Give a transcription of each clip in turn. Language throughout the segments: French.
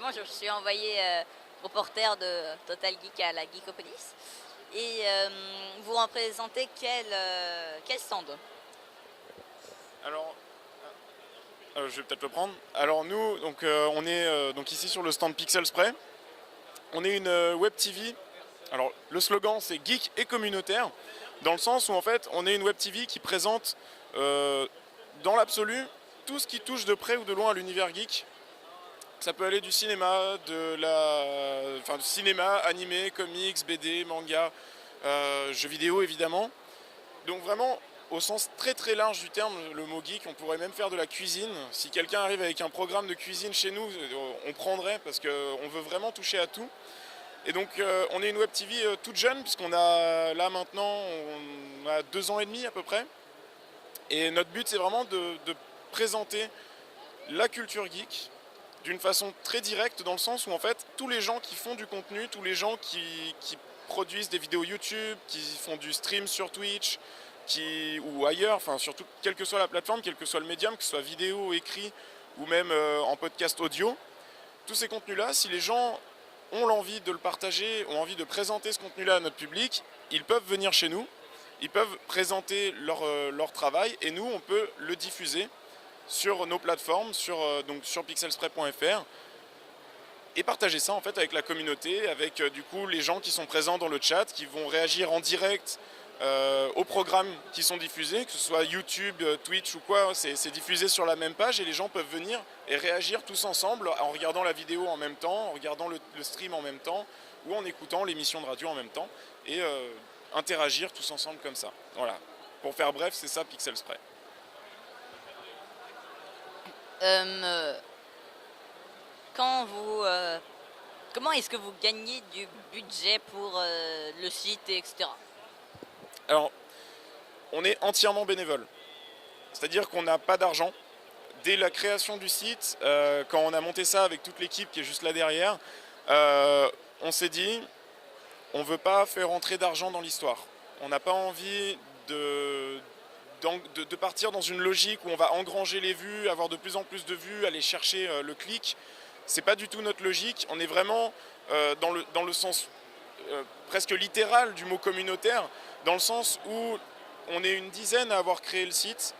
Moi, je suis envoyé reporter de Total Geek à la Geekopolis. Et vous représentez quel stand? Alors, je vais peut-être le prendre. Alors nous, donc, on est donc ici sur le stand Pixel Spray. On est une web TV. Alors le slogan c'est geek et communautaire, dans le sens où en fait on est une web TV qui présente dans l'absolu tout ce qui touche de près ou de loin à l'univers geek. Ça peut aller du cinéma, du cinéma, animé, comics, BD, manga, jeux vidéo évidemment. Donc vraiment, au sens très très large du terme, le mot geek, on pourrait même faire de la cuisine. Si quelqu'un arrive avec un programme de cuisine chez nous, on prendrait parce qu'on veut vraiment toucher à tout. Et donc on est une web TV toute jeune, puisqu'on a là maintenant, on a 2 ans et demi à peu près. Et notre but c'est vraiment de présenter la culture geek d'une façon très directe, dans le sens où en fait tous les gens qui font du contenu, tous les gens qui produisent des vidéos YouTube, qui font du stream sur Twitch, ou ailleurs, enfin surtout quelle que soit la plateforme, quel que soit le médium, que ce soit vidéo, écrit ou même en podcast audio, tous ces contenus-là, si les gens ont l'envie de le partager, ont envie de présenter ce contenu-là à notre public, ils peuvent venir chez nous, ils peuvent présenter leur travail et nous on peut le diffuser sur nos plateformes, donc sur pixelspray.fr, et partager ça en fait avec la communauté, avec du coup les gens qui sont présents dans le chat, qui vont réagir en direct aux programmes qui sont diffusés, que ce soit YouTube, Twitch ou quoi, c'est diffusé sur la même page et les gens peuvent venir et réagir tous ensemble en regardant la vidéo en même temps, en regardant le stream en même temps ou en écoutant l'émission de radio en même temps et interagir tous ensemble comme ça. Voilà. Pour faire bref, c'est ça Pixel Spray. Euh, quand vous, comment est-ce que vous gagnez du budget pour le site, etc. Alors, on est entièrement bénévole. C'est-à-dire qu'on n'a pas d'argent. Dès la création du site, quand on a monté ça avec toute l'équipe qui est juste là derrière, on s'est dit, on ne veut pas faire entrer d'argent dans l'histoire. On n'a pas envie de partir dans une logique où on va engranger les vues, avoir de plus en plus de vues, aller chercher le clic. C'est pas du tout notre logique. On est vraiment dans le sens presque littéral du mot communautaire, dans le sens où on est une dizaine à avoir créé le site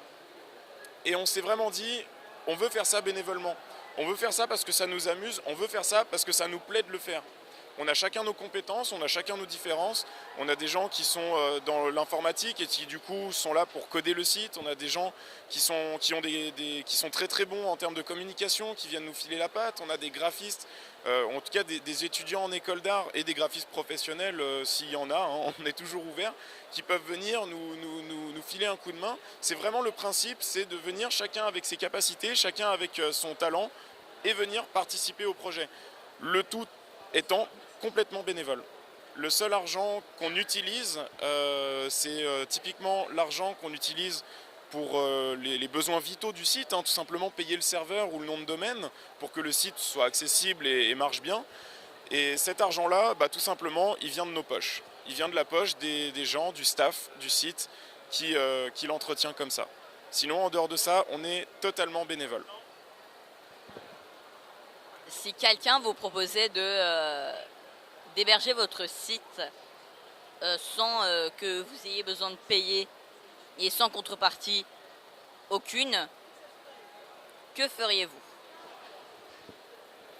et on s'est vraiment dit on veut faire ça bénévolement. On veut faire ça parce que ça nous amuse, on veut faire ça parce que ça nous plaît de le faire. On a chacun nos compétences, on a chacun nos différences. On a des gens qui sont dans l'informatique et qui du coup sont là pour coder le site. On a des gens qui sont très très bons en termes de communication, qui viennent nous filer la patte. On a des graphistes, en tout cas des étudiants en école d'art et des graphistes professionnels, s'il y en a, hein, on est toujours ouvert, qui peuvent venir nous filer un coup de main. C'est vraiment le principe, c'est de venir chacun avec ses capacités, chacun avec son talent et venir participer au projet. Le tout étant complètement bénévole. Le seul argent qu'on utilise, c'est typiquement l'argent qu'on utilise pour les besoins vitaux du site, hein, tout simplement payer le serveur ou le nom de domaine pour que le site soit accessible et marche bien. Et cet argent-là, tout simplement, il vient de nos poches. Il vient de la poche des gens, du staff, du site qui l'entretient comme ça. Sinon, en dehors de ça, on est totalement bénévole. Si quelqu'un vous proposait d'héberger votre site sans que vous ayez besoin de payer et sans contrepartie aucune, que feriez-vous?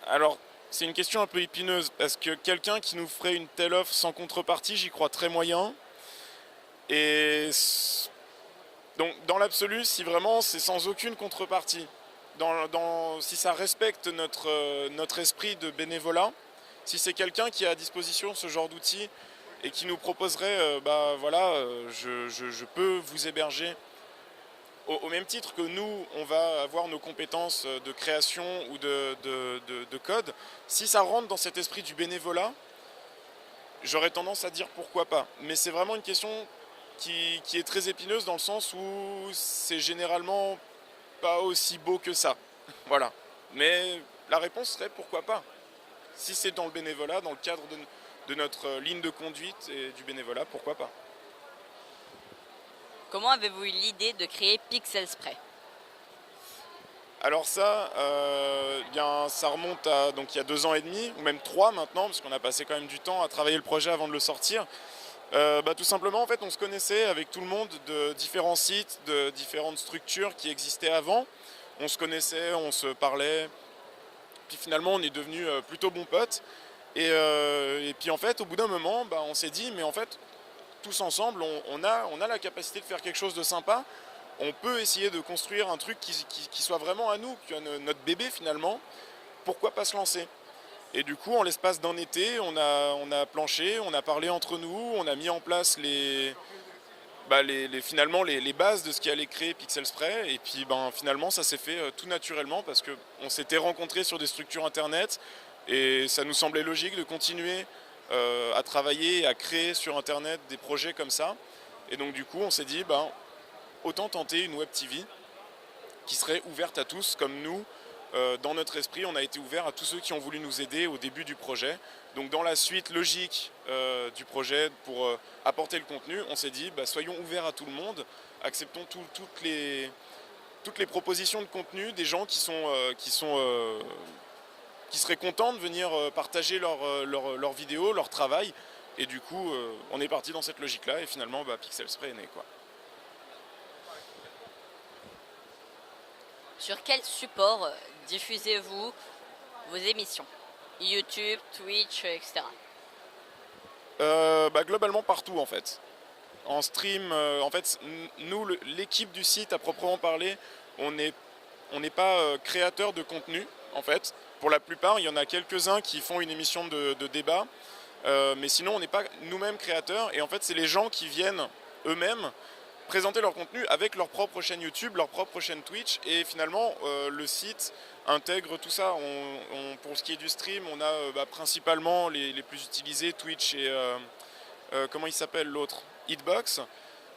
Alors, c'est une question un peu épineuse, parce que quelqu'un qui nous ferait une telle offre sans contrepartie, j'y crois très moyen. Et donc, dans l'absolu, si vraiment c'est sans aucune contrepartie, si ça respecte notre esprit de bénévolat, si c'est quelqu'un qui a à disposition ce genre d'outils et qui nous proposerait, je peux vous héberger au même titre que nous, on va avoir nos compétences de création ou de code, si ça rentre dans cet esprit du bénévolat, j'aurais tendance à dire pourquoi pas. Mais c'est vraiment une question qui est très épineuse dans le sens où c'est généralement pas aussi beau que ça. Voilà. Mais la réponse serait pourquoi pas. Si c'est dans le bénévolat, dans le cadre de notre ligne de conduite et du bénévolat, pourquoi pas. Comment avez-vous eu l'idée de créer Pixel Spray? Alors ça, bien, ça remonte à donc il y a 2 ans et demi, ou même 3 maintenant, parce qu'on a passé quand même du temps à travailler le projet avant de le sortir. Tout simplement, en fait, on se connaissait avec tout le monde de différents sites, de différentes structures qui existaient avant. On se connaissait, on se parlait, puis finalement on est devenus plutôt bons potes. Et puis en fait, au bout d'un moment, on s'est dit, mais en fait, tous ensemble, on a la capacité de faire quelque chose de sympa. On peut essayer de construire un truc qui soit vraiment à nous, qui est notre bébé finalement. Pourquoi pas se lancer? Et du coup, en l'espace d'un été, on a planché, on a parlé entre nous, on a mis en place finalement les bases de ce qui allait créer Pixel Spray. Et puis finalement, ça s'est fait tout naturellement parce qu'on s'était rencontrés sur des structures internet et ça nous semblait logique de continuer à travailler, à créer sur internet des projets comme ça. Et donc du coup, on s'est dit, autant tenter une web TV qui serait ouverte à tous, comme nous. Dans notre esprit, on a été ouvert à tous ceux qui ont voulu nous aider au début du projet. Donc dans la suite logique du projet, pour apporter le contenu, on s'est dit, soyons ouverts à tout le monde, acceptons toutes les propositions de contenu des gens qui seraient contents de venir partager leurs vidéos, leur travail. Et du coup, on est parti dans cette logique-là, et finalement, Pixel Spray est né, quoi. Sur quel support diffusez-vous vos émissions? YouTube, Twitch, etc. Globalement partout en fait. En stream, en fait, nous, l'équipe du site à proprement parler, on n'est pas créateur de contenu en fait. Pour la plupart, il y en a quelques-uns qui font une émission de débat, mais sinon on n'est pas nous-mêmes créateurs. Et en fait, c'est les gens qui viennent eux-mêmes présenter leur contenu avec leur propre chaîne YouTube, leur propre chaîne Twitch, et finalement le site intègre tout ça. Pour ce qui est du stream, on a principalement les plus utilisés, Twitch et comment il s'appelle l'autre, Hitbox.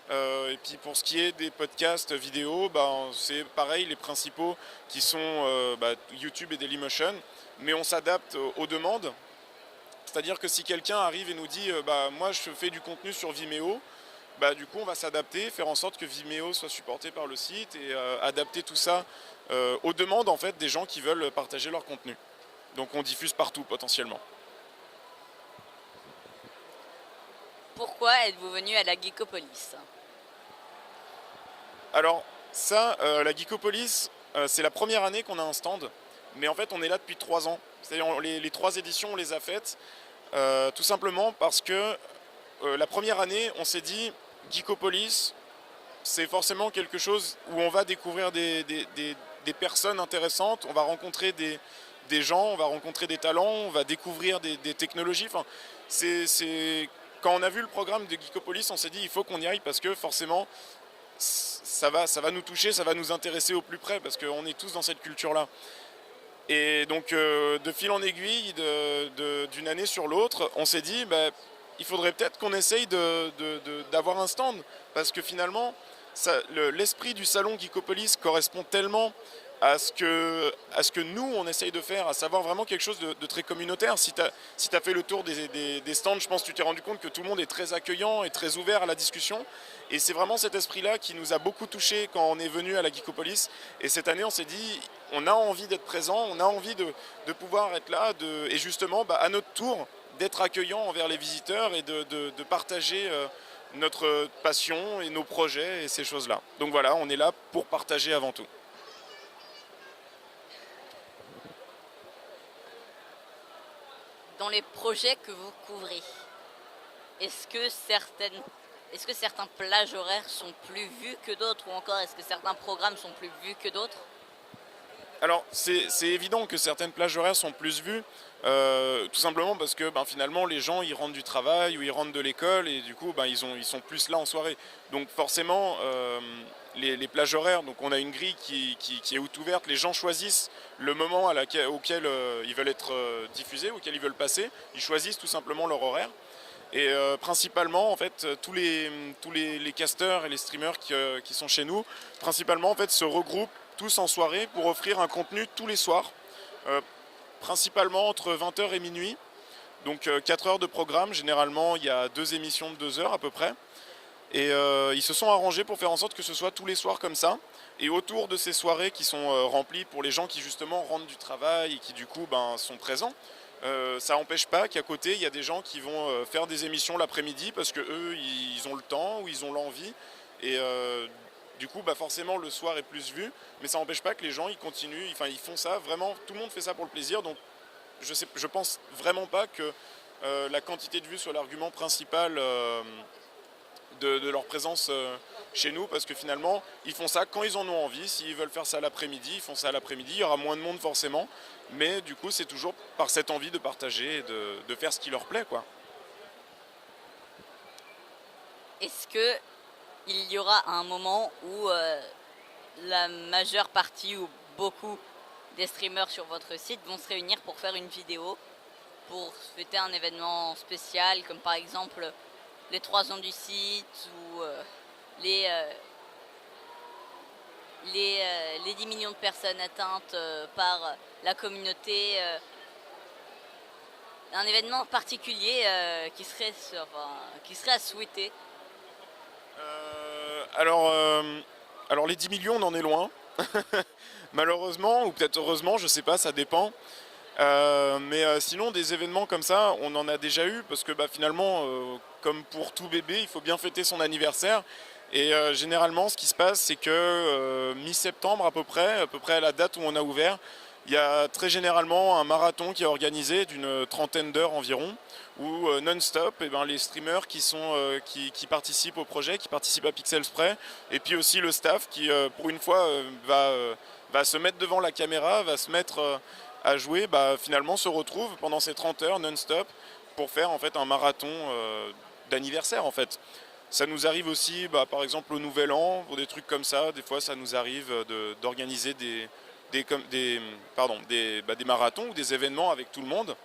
Et puis pour ce qui est des podcasts vidéo, c'est pareil, les principaux qui sont YouTube et Dailymotion, mais on s'adapte aux demandes. C'est-à-dire que si quelqu'un arrive et nous dit moi je fais du contenu sur Vimeo, du coup on va s'adapter, faire en sorte que Vimeo soit supporté par le site et adapter tout ça aux demandes en fait des gens qui veulent partager leur contenu. Donc on diffuse partout potentiellement. Pourquoi êtes-vous venu à la Geekopolis? Alors ça, la Geekopolis, c'est la première année qu'on a un stand, mais en fait on est là depuis 3 ans. C'est-à-dire les 3 éditions on les a faites tout simplement parce que la première année on s'est dit Geekopolis, c'est forcément quelque chose où on va découvrir des personnes intéressantes, on va rencontrer des gens, on va rencontrer des talents, on va découvrir des technologies. Enfin, quand on a vu le programme de Geekopolis, on s'est dit il faut qu'on y aille parce que forcément ça va nous toucher, ça va nous intéresser au plus près parce qu'on est tous dans cette culture-là. Et donc de fil en aiguille, d'une année sur l'autre, on s'est dit il faudrait peut-être qu'on essaye d'avoir un stand, parce que finalement, l'esprit du salon Geekopolis correspond tellement à ce que nous, on essaye de faire, à savoir vraiment quelque chose de très communautaire. Si tu as fait le tour des stands, je pense que tu t'es rendu compte que tout le monde est très accueillant et très ouvert à la discussion. Et c'est vraiment cet esprit-là qui nous a beaucoup touchés quand on est venu à la Geekopolis. Et cette année, on s'est dit, on a envie d'être présent, on a envie de pouvoir être là, et justement, à notre tour, d'être accueillant envers les visiteurs et de partager notre passion et nos projets et ces choses-là. Donc voilà, on est là pour partager avant tout. Dans les projets que vous couvrez, est-ce que certains plages horaires sont plus vus que d'autres, ou encore est-ce que certains programmes sont plus vus que d'autres? Alors c'est évident que certaines plages horaires sont plus vues, tout simplement parce que finalement les gens ils rentrent du travail ou ils rentrent de l'école et du coup ils sont plus là en soirée. Donc forcément les plages horaires, donc on a une grille qui est ouverte, les gens choisissent le moment auquel ils veulent être diffusés, auquel ils veulent passer, ils choisissent tout simplement leur horaire. Et principalement en fait tous les casteurs et les streamers qui sont chez nous, principalement en fait se regroupent tous en soirée pour offrir un contenu tous les soirs, principalement entre 20h et minuit. Donc 4 heures de programme, généralement il y a 2 émissions de 2 heures à peu près. Et ils se sont arrangés pour faire en sorte que ce soit tous les soirs comme ça. Et autour de ces soirées qui sont remplies pour les gens qui justement rentrent du travail et qui du coup sont présents, ça n'empêche pas qu'à côté il y a des gens qui vont faire des émissions l'après-midi parce que eux ils ont le temps ou ils ont l'envie et du coup forcément le soir est plus vu, mais ça n'empêche pas que les gens ils continuent, enfin ils font ça vraiment, tout le monde fait ça pour le plaisir, donc je pense vraiment pas que la quantité de vues soit l'argument principal de leur présence chez nous, parce que finalement ils font ça quand ils en ont envie. S'ils veulent faire ça l'après-midi, ils font ça l'après-midi, il y aura moins de monde forcément, mais du coup c'est toujours par cette envie de partager et de faire ce qui leur plaît, quoi. Est-ce que il y aura un moment où la majeure partie ou beaucoup des streamers sur votre site vont se réunir pour faire une vidéo pour fêter un événement spécial, comme par exemple les 3 ans du site ou les, les 10 millions de personnes atteintes par la communauté, un événement particulier qui serait à souhaiter? Alors les 10 millions on en est loin, malheureusement, ou peut-être heureusement, je sais pas, ça dépend. Mais sinon des événements comme ça on en a déjà eu, parce que finalement comme pour tout bébé il faut bien fêter son anniversaire, et généralement ce qui se passe c'est que mi-septembre à peu près à la date où on a ouvert, il y a très généralement un marathon qui est organisé d'une 30aine d'heures environ, où non-stop les streamers qui participent au projet, qui participent à Pixel Spray, et puis aussi le staff qui pour une fois va se mettre devant la caméra, va se mettre à jouer, finalement se retrouve pendant ces 30 heures non-stop pour faire en fait un marathon d'anniversaire en fait. Ça nous arrive aussi par exemple au Nouvel An, pour des trucs comme ça, des fois ça nous arrive d'organiser des marathons ou des événements avec tout le monde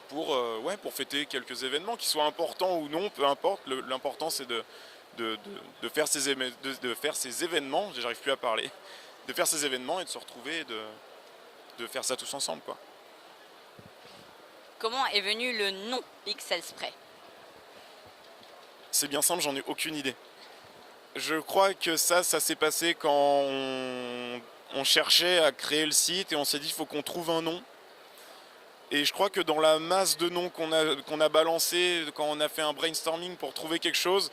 pour fêter quelques événements, qui soient importants ou non, peu importe. L'important c'est de faire ces événements, j'arrive plus à parler, de faire ces événements et de se retrouver et de faire ça tous ensemble, quoi. Comment est venu le nom Pixel Spray? C'est bien simple, j'en ai aucune idée. Je crois que ça s'est passé quand on cherchait à créer le site et on s'est dit il faut qu'on trouve un nom. Et je crois que dans la masse de noms qu'on a balancé, quand on a fait un brainstorming pour trouver quelque chose,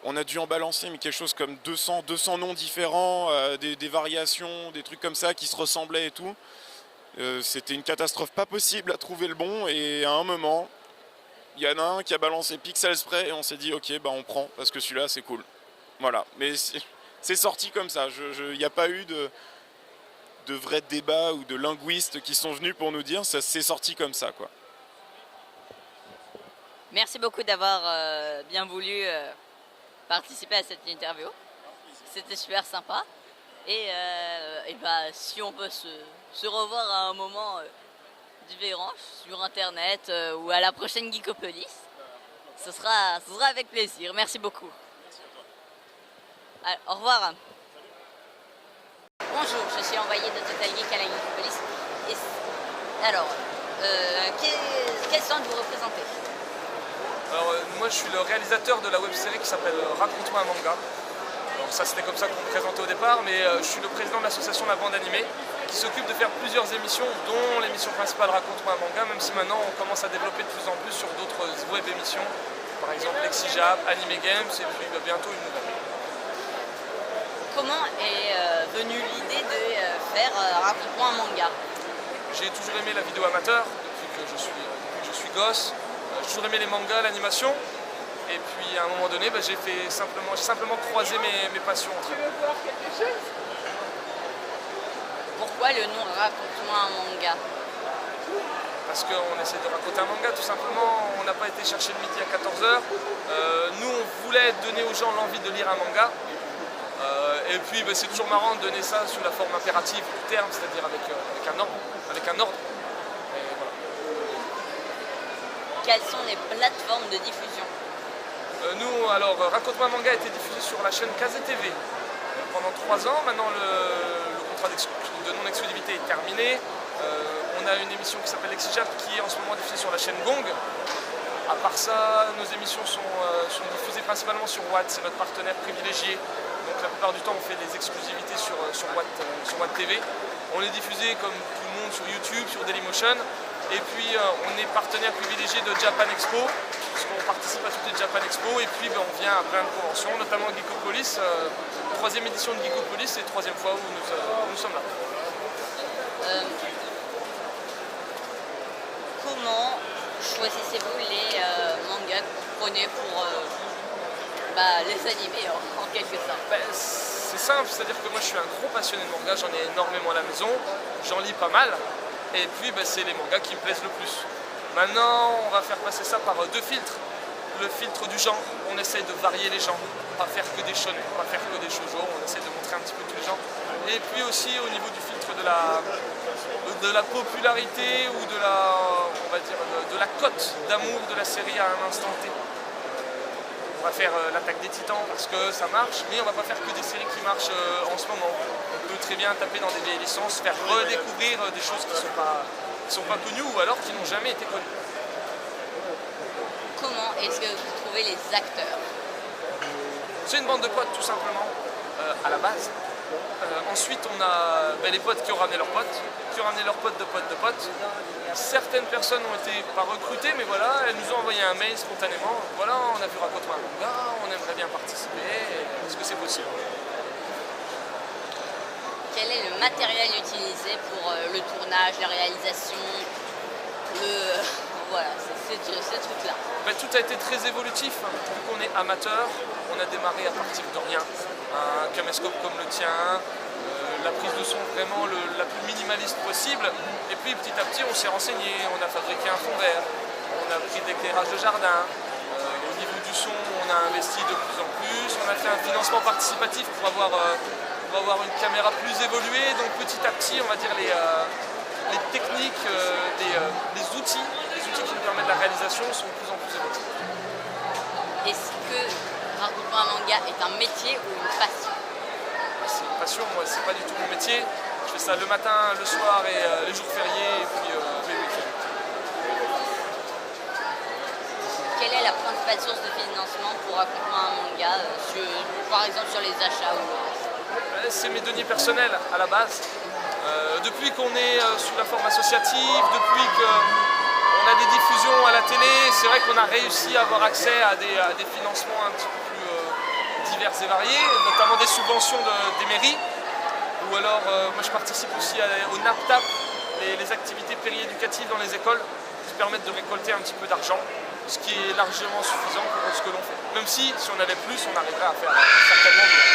on a dû en balancer mais quelque chose comme 200 noms différents, des variations, des trucs comme ça qui se ressemblaient et tout. C'était une catastrophe pas possible à trouver le bon, et à un moment, il y en a un qui a balancé Pixel Spray et on s'est dit ok on prend parce que celui-là c'est cool. Voilà, mais c'est sorti comme ça, il n'y a pas eu de vrais débats ou de linguistes qui sont venus pour nous dire, ça c'est sorti comme ça, quoi. Merci beaucoup d'avoir bien voulu participer à cette interview. C'était super sympa. Et si on peut se revoir à un moment différent sur internet ou à la prochaine Geekopolis, ce sera avec plaisir. Merci beaucoup. Alors, au revoir. Bonjour, je suis envoyé de Total Geek à la Geekopolis. Alors, quel stand vous représentez? Alors moi je suis le réalisateur de la web-série qui s'appelle Raconte-moi un manga. Alors ça c'était comme ça qu'on me présentait au départ, mais je suis le président de l'association La Bande Animée qui s'occupe de faire plusieurs émissions, dont l'émission principale Raconte-moi un manga, même si maintenant on commence à développer de plus en plus sur d'autres web émissions, par exemple Lexijap, Anime Games et puis bientôt une nouvelle. Comment est venue l'idée de faire Raconte-moi un manga? J'ai toujours aimé la vidéo amateur depuis que je suis gosse. J'ai toujours aimé les mangas, l'animation, et puis à un moment donné, j'ai simplement croisé mes passions entre elles. Pourquoi le nom Raconte-moi un manga? Parce qu'on essaie de raconter un manga, tout simplement. On n'a pas été chercher le midi à 14 h. Nous, on voulait donner aux gens l'envie de lire un manga. Et puis c'est toujours marrant de donner ça sous la forme impérative du terme, c'est-à-dire avec un ordre. Quelles sont les plateformes de diffusion? Nous, alors, Raconte-moi un manga a été diffusé sur la chaîne Kazé TV pendant 3 ans. Maintenant, le contrat de non-exclusivité est terminé. On a une émission qui s'appelle Lexijap qui est en ce moment diffusée sur la chaîne Gong. À part ça, nos émissions sont diffusées principalement sur Watt, c'est notre partenaire privilégié. Donc la plupart du temps on fait des exclusivités sur Watt TV. On est diffusé comme tout le monde sur YouTube, sur Dailymotion. Et puis on est partenaire privilégié de Japan Expo, puisqu'on participe à toutes les Japan Expo. Et puis on vient à plein de conventions, notamment Geekopolis. 3e édition de Geekopolis, c'est la 3e fois où nous sommes là. Comment choisissez-vous les mangas que vous prenez pour les animer en quelque sorte? C'est simple, c'est-à-dire que moi je suis un gros passionné de manga, j'en ai énormément à la maison, j'en lis pas mal, et puis c'est les mangas qui me plaisent le plus. Maintenant, on va faire passer ça par 2 filtres. Le filtre du genre, on essaye de varier les genres, pas faire que des shonen, pas faire que des shoujo, on essaye de montrer un petit peu tous les genres. Et puis aussi au niveau du filtre de la popularité ou de la cote d'amour de la série à un instant T. On va faire l'attaque des titans parce que ça marche, mais on va pas faire que des séries qui marchent en ce moment. On peut très bien taper dans des vieilles licences, faire redécouvrir des choses qui sont pas connues ou alors qui n'ont jamais été connues. Comment est-ce que vous trouvez les acteurs? C'est une bande de potes tout simplement, à la base. Ensuite on a les potes qui ont ramené leurs potes, qui ont ramené leurs potes de potes de potes. Certaines personnes ont été pas recrutées, mais voilà, elles nous ont envoyé un mail spontanément. Voilà, on a vu Raconte-moi un manga, on aimerait bien participer, est-ce que c'est possible? Quel est le matériel utilisé pour le tournage, la réalisation, voilà, ces trucs-là? Tout a été très évolutif, hein. Vu qu'on est amateur, on a démarré à partir de rien. Un caméscope comme le tien, la prise de son vraiment la plus minimaliste possible. Et puis petit à petit on s'est renseigné, on a fabriqué un fond vert, on a pris de l'éclairage de jardin. Au niveau du son, on a investi de plus en plus, on a fait un financement participatif pour avoir une caméra plus évoluée. Donc petit à petit, on va dire les techniques, les outils qui nous permettent la réalisation sont de plus en plus évolués. Est-ce que Raconte-moi un manga est un métier ou une passion? C'est une passion, moi, c'est pas du tout mon métier. Je fais ça le matin, le soir et les jours fériés et puis les week-ends. Quelle est la principale source de financement pour Raconte-moi un manga, par exemple sur les achats ou... C'est mes deniers personnels à la base. Depuis qu'on est sous la forme associative, depuis qu'on a des diffusions à la télé, c'est vrai qu'on a réussi à avoir accès à des financements un petit peu plus divers et variés, notamment des subventions des mairies. Ou alors, moi je participe aussi au NAPTAP, les activités périéducatives dans les écoles, qui permettent de récolter un petit peu d'argent, ce qui est largement suffisant pour ce que l'on fait. Même si on avait plus, on arriverait à faire certainement mieux.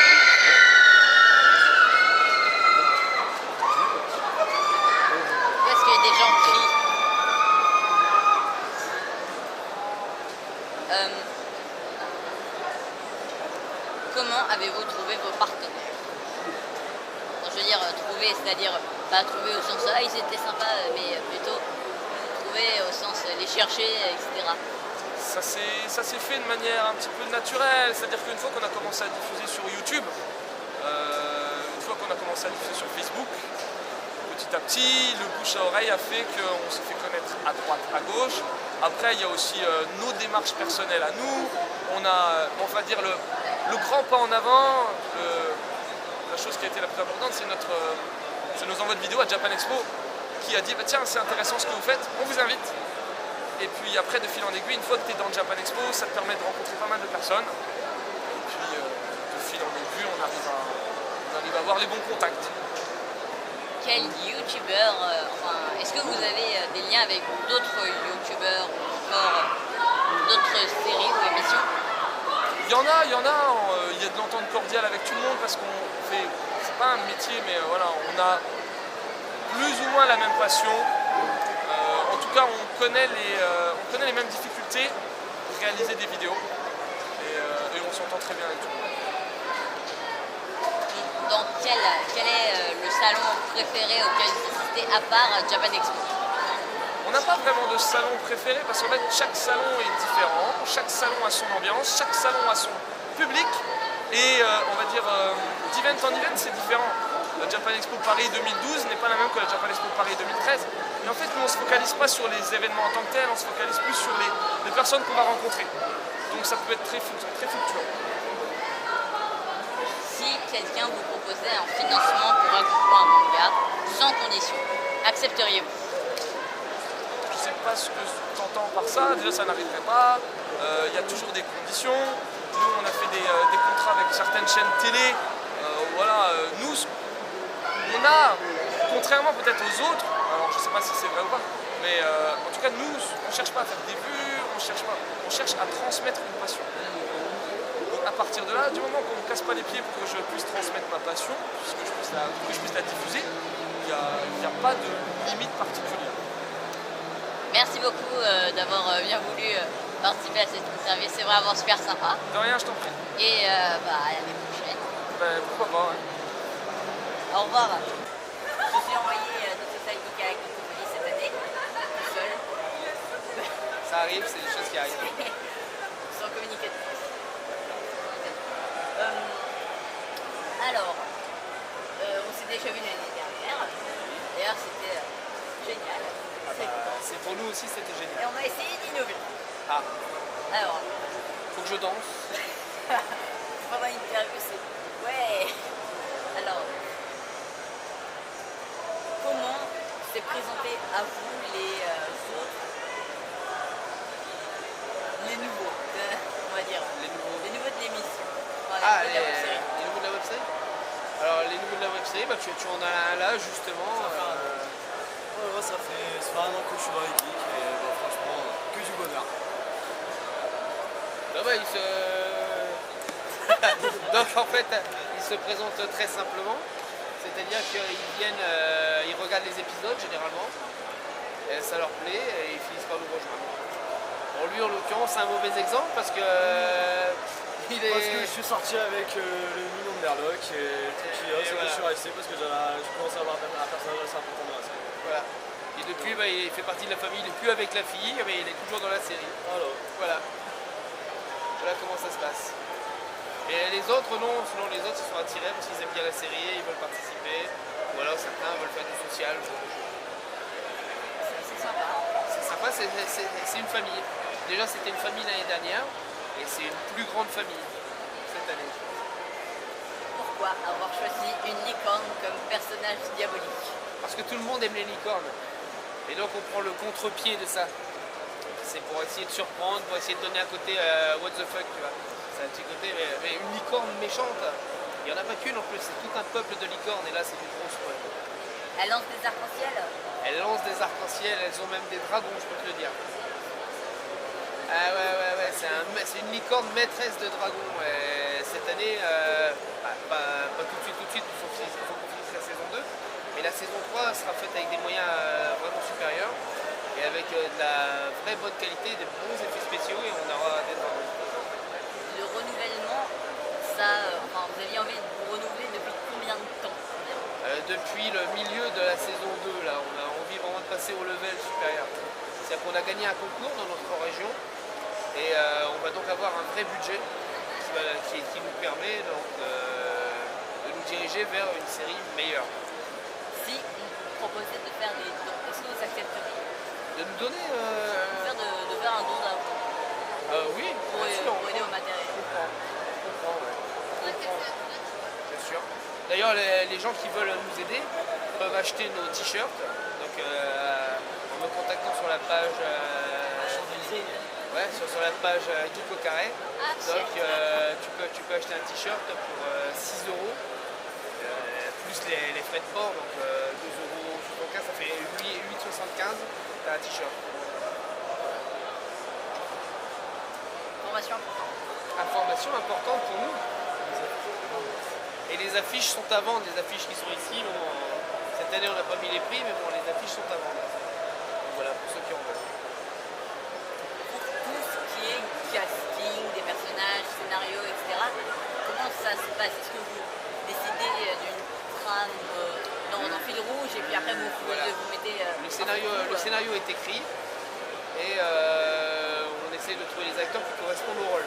Est-ce qu'il y a des gens qui crient? Comment avez-vous trouvé vos partenaires? Je veux dire trouver, c'est-à-dire pas trouver au sens ils étaient sympas, mais plutôt trouver au sens les chercher, etc. Ça s'est fait de manière un petit peu naturelle, c'est-à-dire qu'une fois qu'on a commencé à diffuser sur YouTube, une fois qu'on a commencé à diffuser sur Facebook, petit à petit, le bouche à oreille a fait qu'on s'est fait connaître à droite, à gauche. Après, il y a aussi nos démarches personnelles à nous. On a, on va dire, le grand pas en avant. La chose qui a été la plus importante, c'est nos envois de vidéos à Japan Expo, qui a dit bah, tiens, c'est intéressant ce que vous faites, on vous invite. Et puis après, de fil en aiguille, une fois que tu es dans Japan Expo, ça te permet de rencontrer pas mal de personnes. Et puis, de fil en aiguille, on arrive à avoir les bons contacts. Quel youtubeur, est-ce que vous avez des liens avec d'autres youtubeurs ou encore d'autres séries ou émissions? Il y en a, il y a de l'entente cordiale avec tout le monde parce qu'on fait, c'est pas un métier, mais voilà, on a plus ou moins la même passion. En tout cas, on connaît les mêmes difficultés pour réaliser des vidéos et on s'entend très bien avec tout le monde. Donc quel est le salon préféré auquel vous assistez à part Japan Expo? On n'a pas vraiment de salon préféré parce qu'en fait chaque salon est différent, chaque salon a son ambiance, chaque salon a son public et on va dire d'event en event c'est différent. La Japan Expo Paris 2012 n'est pas la même que la Japan Expo Paris 2013 et en fait nous on ne se focalise pas sur les événements en tant que tels, on se focalise plus sur les personnes qu'on va rencontrer. Donc ça peut être très fluctuant. Si quelqu'un vous proposait un financement pour raconter un manga sans condition, accepteriez-vous? Je sais pas ce que tu entends par ça, déjà ça n'arriverait pas, il y a toujours des conditions. Nous on a fait des contrats avec certaines chaînes télé, voilà, nous on a, contrairement peut-être aux autres, alors je sais pas si c'est vrai ou pas, mais en tout cas nous on cherche pas à faire des vues, on cherche à transmettre une passion. Donc à partir de là, du moment qu'on ne me casse pas les pieds pour que je puisse transmettre ma passion, que je puisse la diffuser, il n'y a pas de limite particulière. Merci beaucoup d'avoir bien voulu participer à cette interview, c'est vraiment super sympa. De rien, je t'en prie. Et à l'année prochaine. Ben, pourquoi pas, ouais. Au revoir. Je suis envoyé de Society avec le Covoli cette année, tout seul, Ça arrive, c'est des choses qui arrivent. sans communiquer de presse. Alors, on s'est déjà vu l'année dernière. D'ailleurs, c'était génial. C'est pour nous aussi, c'était Et génial. on a essayé d'innover. Ah, Alors, faut que je danse. pendant l'interview, c'est... Ouais. Alors, comment s'est présenté à vous les autres, les nouveaux, on va dire, Les nouveaux. les nouveaux de l'émission? Ah, de la web-série. les nouveaux de la web-série. Alors, les nouveaux de la web-série, bah, tu en as un là, justement. Ouais, ça fait 1 an que je suis dans l'équipe et bon, franchement, que du bonheur. Bah, bah, Donc, en fait, ils se présentent très simplement. C'est-à-dire qu'ils viennent, ils regardent les épisodes, généralement. Et ça leur plaît et ils finissent par nous rejoindre. Bon, lui, en l'occurrence, c'est un mauvais exemple parce que... Parce que je suis sorti avec le Minon de Merloc et Tokios, et voilà. je suis resté parce que je commençais à avoir un personnage assez important dans la série. Voilà. Et depuis, bah, il fait partie de la famille, il n'est plus avec la fille, mais il est toujours dans la série. Alors, Voilà. Voilà comment ça se passe. Et les autres, non, sinon les autres, ils sont attirés parce qu'ils aiment bien la série, ils veulent participer. Ou alors certains veulent faire du social. C'est sympa. C'est sympa, c'est une famille. Déjà, c'était une famille l'année dernière, et c'est une plus grande famille cette année. Pourquoi avoir choisi une licorne comme personnage diabolique? Parce que tout le monde aime les licornes. Et donc on prend le contre-pied de ça. C'est pour essayer de surprendre, pour essayer de donner un côté what the fuck, tu vois. C'est un petit côté, mais une licorne méchante, il n'y en a pas qu'une en plus, c'est tout un peuple de licornes, et là c'est du gros spoil. Elle lance des arcs-en-ciel? Elles lancent des arcs-en-ciel, elles ont même des dragons, je peux te le dire. Ah ouais, c'est une licorne maîtresse de dragons. Et cette année, pas tout de suite, il faut qu'on finisse la saison 2. Mais la saison 3 sera faite avec des moyens vraiment supérieurs et avec de la vraie bonne qualité, des bons effets spéciaux et on aura des dragons. Le renouvellement, vous aviez envie de vous renouveler depuis combien de temps? Depuis le milieu de la saison 2, là, on a envie vraiment de passer au level supérieur. C'est-à-dire qu'on a gagné un concours dans notre région et on va donc avoir un vrai budget qui nous permet donc, de nous diriger vers une série meilleure. Si on vous proposait de faire des dons, est-ce que vous accepteriez De nous donner... de faire un don d'argent oui, pour bien sûr, aider au matériel? Je comprends, ouais. Bien sûr. D'ailleurs, les gens qui veulent nous aider peuvent acheter nos t-shirts donc, en me contactant sur la page sur la page Geek au carré. Donc tu peux acheter un t-shirt pour 6 euros plus les frais de port, donc 2 euros. Donc là, ça fait 8,75. T'as un t-shirt. Formation importante. Information importante pour nous. Et les affiches sont à vendre, les affiches qui sont ici. Bon, cette année, on n'a pas mis les prix, mais bon, les affiches sont à vendre. Donc voilà, pour ceux qui en veulent. Pour tout ce qui est casting, des personnages, scénario, etc., comment ça se passe? Est-ce que vous décidez d'une trame en fil rouge et puis après vous mettez... Le scénario est écrit et on essaie de trouver les acteurs qui correspondent au rôle.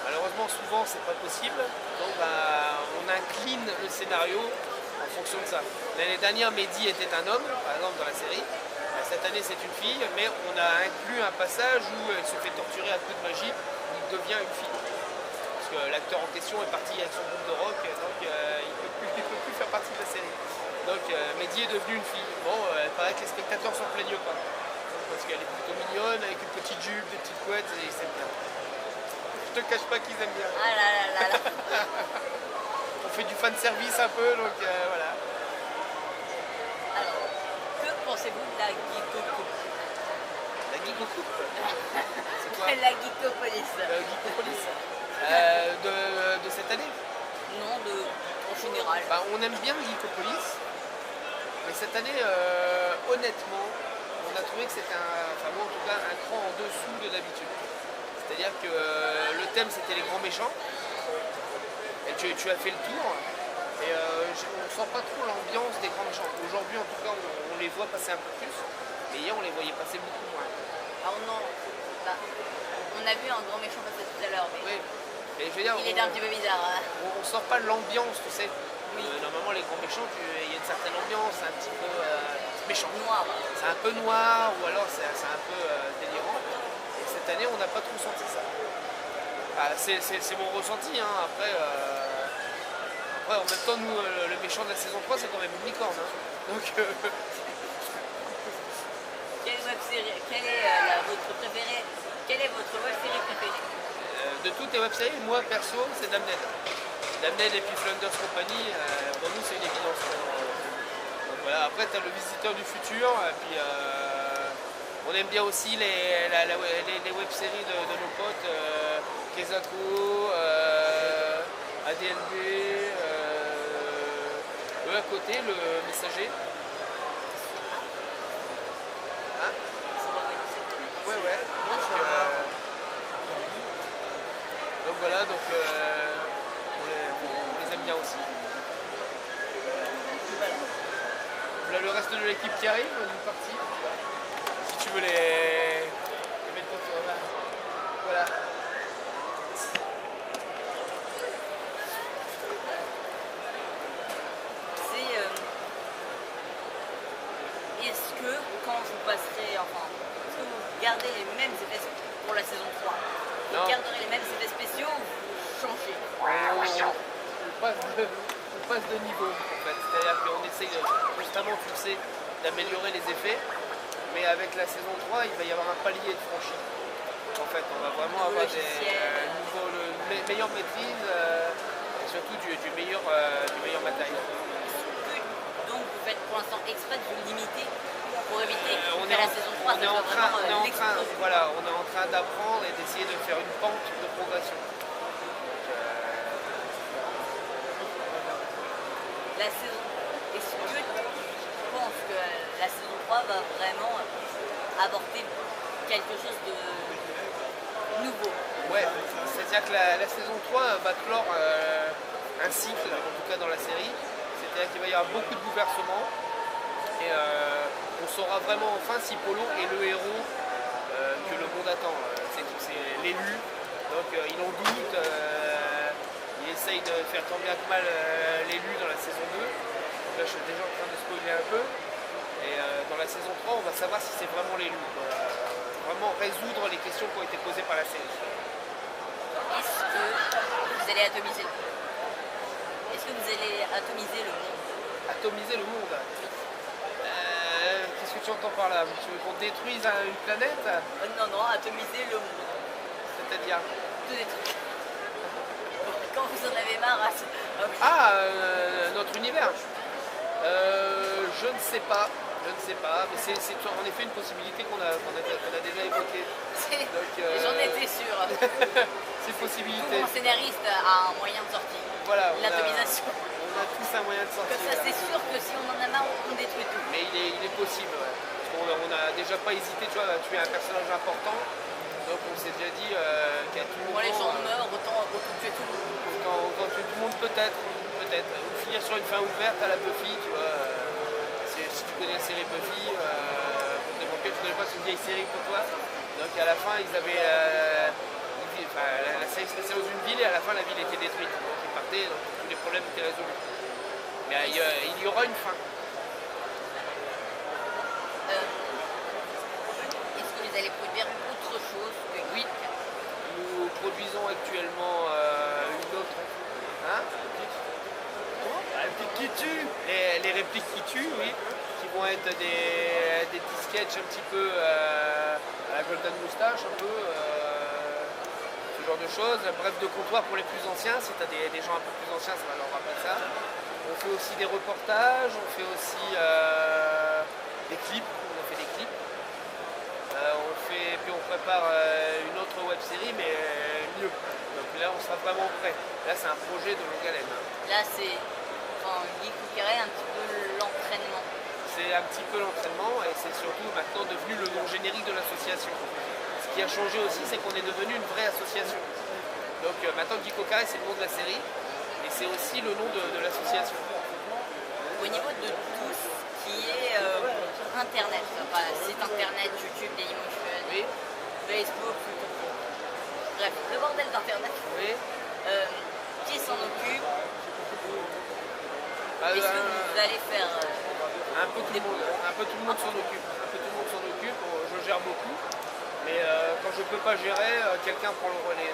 Malheureusement, souvent, c'est pas possible, donc on incline le scénario en fonction de ça. L'année dernière, Mehdi était un homme, par exemple, dans la série. Cette année, c'est une fille, mais on a inclus un passage où elle se fait torturer à coups de magie, où il devient une fille. parce que l'acteur en question est parti avec son groupe de rock, donc il peut plus faire partie de la série. Donc Mehdi est devenue une fille. Bon, il paraît que les spectateurs s'en plaignent pas. Parce qu'elle est plutôt mignonne, avec une petite jupe, des petites couettes, et ils aiment bien. Je te cache pas qu'ils aiment bien. Ah là là là là. On fait du fan service un peu, donc voilà. Alors, que pensez-vous de la geekopolis? La Geekopolis. C'est quoi? La geekopolis. La Geekopolis. De cette année. Non, en général. Bah, on aime bien Geekopolis, mais cette année, honnêtement, on a trouvé que c'était enfin moi en tout cas, un cran en dessous de d'habitude. C'est-à-dire que le thème c'était les grands méchants, et tu as fait le tour, et on sent pas trop l'ambiance des grands méchants. Aujourd'hui en tout cas, on les voit passer un peu plus, mais hier on les voyait passer beaucoup moins. Alors non, bah, on a vu un grand méchant passer tout à l'heure, mais Oui. Et je veux dire, il était un petit peu bizarre. Hein. on sort pas de l'ambiance, tu sais. Normalement, les grands méchants, il y a une certaine ambiance, un petit peu méchant. Noir. C'est un peu noir, ou alors c'est un peu délirant. Et cette année, on n'a pas trop senti ça. Ah, c'est mon ressenti, hein. Après, en même temps, nous, le méchant de la saison 3, c'est quand même une licorne. Hein. Donc, Quelle est votre préférée? Quelle est votre web série préférée? de toutes les web-séries, moi, perso, c'est Damned. Damned et puis Flanders Company, pour nous, c'est une évidence. Donc voilà, après, tu as le Visiteur du futur, et puis on aime bien aussi les web-séries de nos potes, Kezako, ADLB, eux à côté, le Messager. Hein? Ouais. Donc voilà, donc on les aime bien aussi. Voilà le reste de l'équipe qui arrive, une partie. Si tu veux les mettre sur là. Voilà. Est-ce que quand vous passerez, enfin, est-ce que vous gardez les mêmes effets pour la saison 3? Vous Non. garderez les mêmes effets spéciaux ou vous changez? On passe de niveau en fait. C'est-à-dire qu'on essaye constamment, tu le sais, d'améliorer les effets. Mais avec la saison 3, il va y avoir un palier de franchi. En fait, on va vraiment avoir une meilleure maîtrise et surtout du meilleur matériel. Donc vous faites pour l'instant exprès de vous limiter pour éviter On qu'à la saison 3 on est en train l'explosion. voilà, on est en train d'apprendre et d'essayer de faire une pente de progression. La saison, est-ce que tu penses que la saison 3 va vraiment apporter quelque chose de nouveau? Ouais, c'est-à-dire que la saison 3 va clore un cycle, en tout cas dans la série. C'est-à-dire qu'il va y avoir beaucoup de bouleversements et on saura vraiment enfin si Polo est le héros que le monde attend. C'est l'élu, donc il en doute, il essaye de faire tant bien que mal l'élu dans la saison 2. Donc là je suis déjà en train de spoiler un peu. Et dans la saison 3 on va savoir si c'est vraiment l'élu. Vraiment résoudre les questions qui ont été posées par la série. Est-ce que vous allez atomiser le monde? Est-ce que vous allez atomiser le monde? Atomiser le monde. Qu'est-ce que tu entends par là? Tu veux qu'on détruise une planète? Non, atomiser le monde. C'est-à-dire? Tout détruire. Quand vous en avez marre, Notre univers. Je ne sais pas. Mais c'est en effet une possibilité qu'on a déjà évoquée. J'en étais sûre. C'est une possibilité. Mon scénariste a un moyen de sortie. Voilà, l'atomisation. On a tous un moyen de sortir. Comme ça, c'est sûr que si on en a marre, on détruit tout. Mais il est possible, ouais. On n'a déjà pas hésité, tu vois, à tuer un personnage important. Donc on s'est déjà dit qu'à tout moment... Quand les gens meurent, autant tuer tout le monde. Autant tuer tout le monde, peut-être. Ou finir sur une fin ouverte à la Buffy, tu vois. Si tu connais la série Buffy, pour des banquets, tu connais pas, c'est une vieille série pour toi. Donc à la fin, ils avaient... la série se passait dans une ville et à la fin, la ville était détruite. Donc ils partaient, donc tous les problèmes étaient résolus. Mais il y aura une fin. Est-ce que vous allez produire autre chose que Oui. Nous produisons actuellement répliques qui tuent, oui, qui vont être des petits sketchs un petit peu à la Golden Moustache, un peu, ce genre de choses. Bref de comptoir pour les plus anciens, si tu as des gens un peu plus anciens, ça va leur rappeler ça. On fait aussi des reportages, on fait aussi des clips, on a fait des clips. Puis on prépare une autre web série, mais mieux. Donc là, on sera vraiment prêt. Là, c'est un projet de longue haleine. Là, c'est Geek ou Carré, un petit peu l'entraînement. C'est un petit peu l'entraînement et c'est surtout maintenant devenu le nom générique de l'association. Ce qui a changé aussi, c'est qu'on est devenu une vraie association. Donc maintenant, Geek au Carré, c'est le nom de la série et c'est aussi le nom de l'association. Au niveau de tout ce qui est Internet, enfin, site internet, YouTube, Dailymotion, Oui, Facebook, bref, le bordel d'Internet, oui. qui s'en occupe? Ah, Est-ce que vous allez faire un peu tout le monde s'en occupe. Un peu tout le monde s'en occupe. Je gère beaucoup, mais quand je peux pas gérer, quelqu'un prend le relais.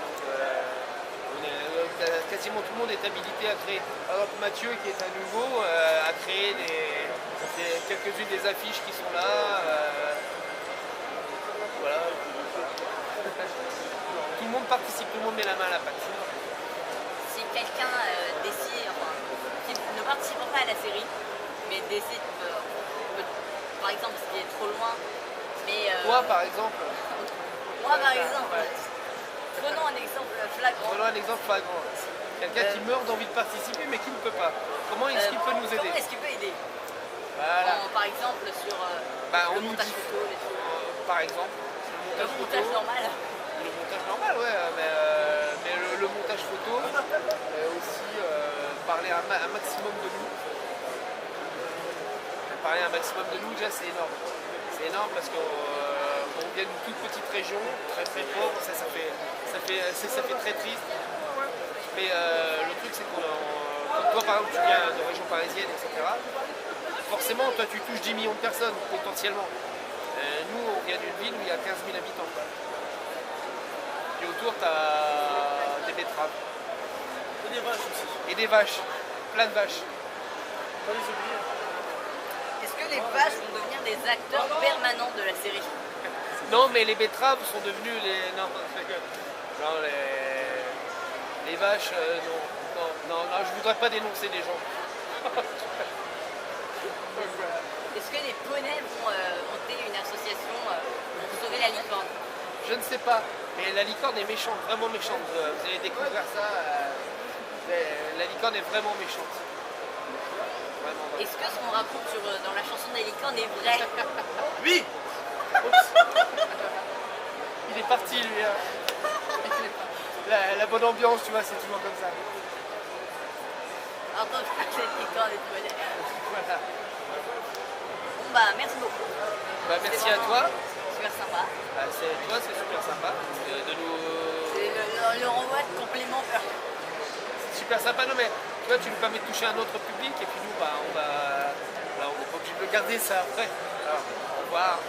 Donc, quasiment tout le monde est habilité à créer. Par exemple, Mathieu, qui est un nouveau, a créé quelques-unes des affiches qui sont là. Voilà. Tout le monde participe, tout le monde met la main à la pâte. si quelqu'un décide, enfin, qui ne participe pas à la série, mais décide, par exemple, ce qui est trop loin, mais... Toi, par exemple. Moi, par exemple, prenons un exemple flagrant. Prenons un exemple flagrant. Quelqu'un qui meurt d'envie de participer mais qui ne peut pas. Comment est-ce qu'il peut nous aider? Comment est-ce qu'il peut aider? Voilà. Par exemple, sur le montage photo, les choses. Par exemple, Le montage normal. Le montage normal, ouais, mais le montage photo, aussi parler un maximum de nous. Parler un maximum de nous, déjà, c'est énorme. C'est énorme parce qu'on vient d'une toute petite région, très très pauvre, ça fait très triste. Mais le truc, c'est qu'on, toi par exemple, tu viens de région parisienne, etc. Forcément, toi, tu touches 10 millions de personnes, potentiellement. Nous, on vient d'une ville où il y a 15 000 habitants. Et autour, tu as des betteraves. Et des vaches aussi. Et des vaches. Plein de vaches. Pas les oublier. Est-ce que les vaches vont devenir des acteurs permanents de la série? Non, mais les betteraves sont devenues les... Non, les vaches, non, je voudrais pas dénoncer les gens. Est-ce que les poneys vont monter une association pour sauver la licorne? Je ne sais pas, mais la licorne est méchante, vraiment méchante. Vous allez découvrir ça. La licorne est vraiment méchante. Vraiment. Est-ce que ce qu'on raconte dans la chanson des licornes est vrai? Oui. Oups. Il est parti, lui. Hein. La bonne ambiance, tu vois, c'est toujours comme ça. Entends, cette licorne est poneys. Voilà. Bon bah merci beaucoup. Bah, merci C'était à toi. Super sympa. Bah, c'est super sympa de nous... C'est le renvoi de compléments. C'est super sympa, non mais tu vois, tu nous permets de toucher un autre public et puis nous, bah, on n'est pas obligé de le garder ça après. Alors, au revoir.